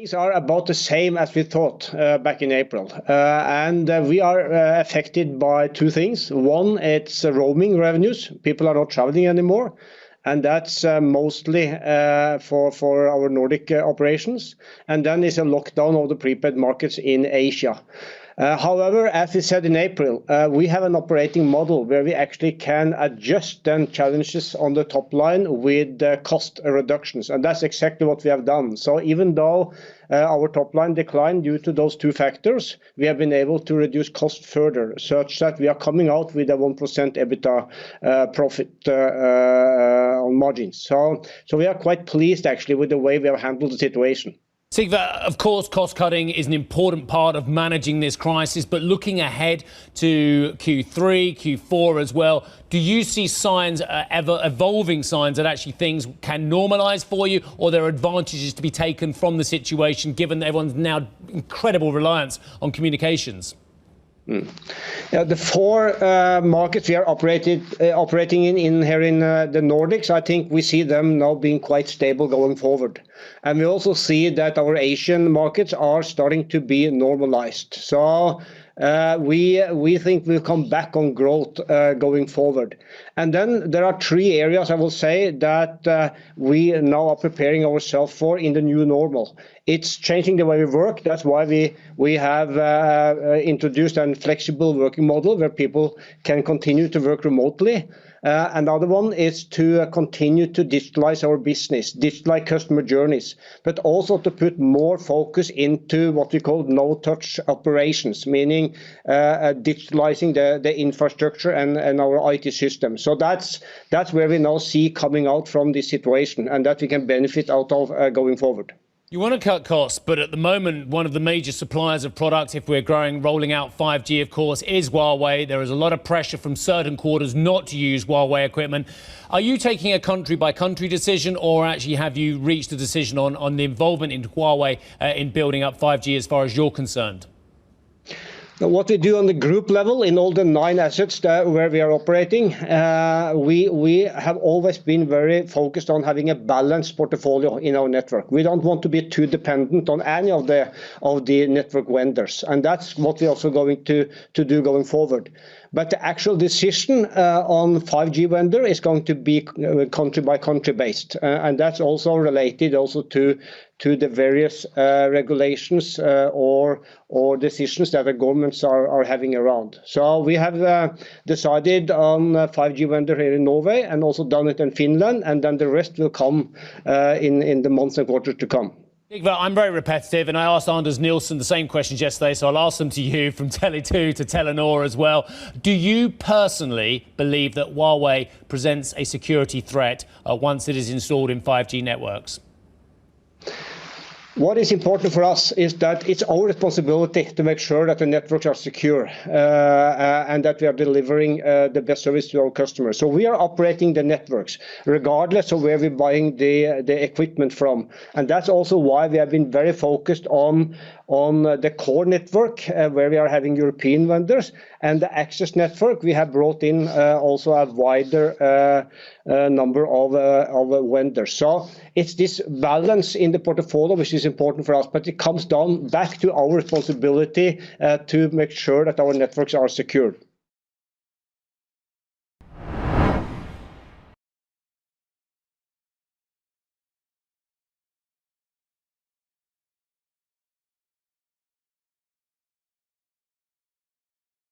Things are about the same as we thought back in April. And we are affected by two things. One, it's roaming revenues. People are not traveling anymore. And that's mostly for our Nordic operations. And then there's a lockdown of the prepaid markets in Asia. However, as we said in April, we have an operating model where we actually can adjust then challenges on the top line with cost reductions. And that's exactly what we have done. So even though our top line declined due to those two factors, we have been able to reduce cost further, such that we are coming out with a 1% EBITDA profit on margins. So we are quite pleased actually with the way we have handled the situation. Sigve, of course, cost cutting is an important part of managing this crisis, but looking ahead to Q3, Q4 as well, do you see signs, evolving signs that actually things can normalise for you, or there are advantages to be taken from the situation, given that everyone's now incredible reliance on communications? Yeah, the four markets we are operating in here in the Nordics, I think we see them now being quite stable going forward. And we also see that our Asian markets are starting to be normalized. So we think we'll come back on growth going forward. And then there are three areas, I will say, that we now are preparing ourselves for in the new normal. It's changing the way we work. That's why we have introduced a flexible working model where people can continue to work remotely. Another one is to continue to digitalize our business, digitalize customer journeys, but also to put more focus into what we call no-touch operations, meaning digitalizing the infrastructure and our IT systems. So that's where we now see coming out from this situation, and that we can benefit out of going forward. You want to cut costs, but at the moment, one of the major suppliers of products, if we're rolling out 5G, of course, is Huawei. There is a lot of pressure from certain quarters not to use Huawei equipment. Are you taking a country-by-country decision, or actually have you reached a decision on the involvement in Huawei in building up 5G as far as you're concerned? What we do on the group level in all the 9 assets where we are operating, we have always been very focused on having a balanced portfolio in our network. We don't want to be too dependent on any of the network vendors, and that's what we're also going to do going forward. But the actual decision on 5G vendor is going to be country by country based, and that's also related also to the various regulations or decisions that the governments are having around. So we have decided on 5G vendor here in Norway, and also done it in Finland, and then the rest will come in the months and quarters to come. I'm very repetitive, and I asked Anders Nielsen the same questions yesterday, so I'll ask them to you from Tele2 to Telenor as well. Do you personally believe that Huawei presents a security threat once it is installed in 5G networks? What is important for us is that it's our responsibility to make sure that the networks are secure and that we are delivering the best service to our customers. So we are operating the networks regardless of where we're buying the equipment from. And that's also why we have been very focused on the core network where we are having European vendors, and the access network we have brought in also a wider number of vendors. So it's this balance in the portfolio which is important for us, but it comes down back to our responsibility to make sure that our networks are secured.